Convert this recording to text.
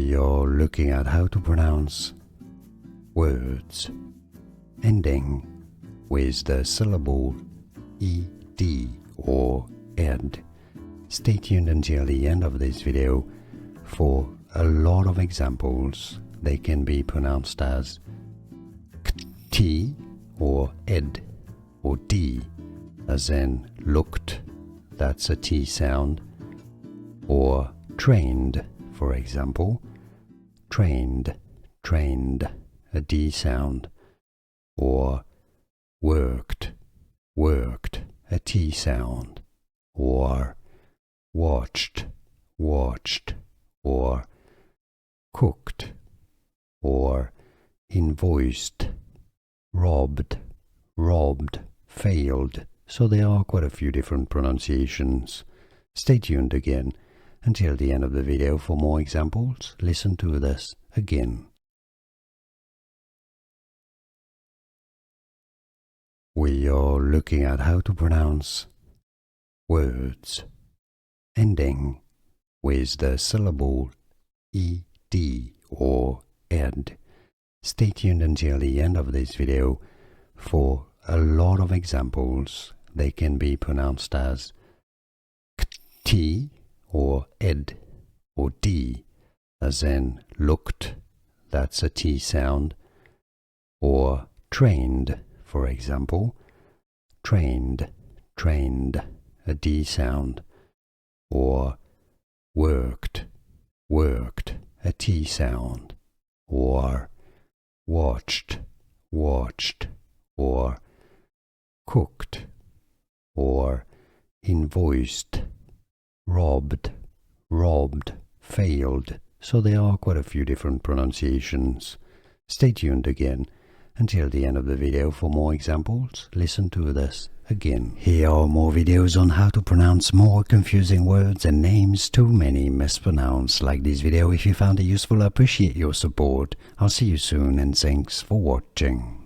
We are looking at how to pronounce words ending with the syllable ed or ed. Stay tuned until the end of this video for a lot of examples. They can be pronounced as kt or ed or d, as in looked, that's a T sound, or trained, for example, trained, trained, a D sound, or worked, worked, a T sound, or watched, watched, or cooked, or invoiced, robbed, robbed, failed. So there are quite a few different pronunciations. Stay tuned again until the end of the video for more examples. Listen to this again. We are looking at how to pronounce words ending with the syllable ed or ed. Stay tuned until the end of this video for a lot of examples. They can be pronounced as kt or ed or d, as in looked, that's a T sound, or trained, for example, trained, trained, a D sound, or worked, worked, a T sound, or watched, watched, or cooked, or invoiced, robbed, robbed, failed. So there are quite a few different pronunciations. Stay tuned again until the end of the video for more examples. Listen to this again. Here are more videos on how to pronounce more confusing words and names too many mispronounced. Like this video if you found it useful. I appreciate your support. I'll see you soon and thanks for watching.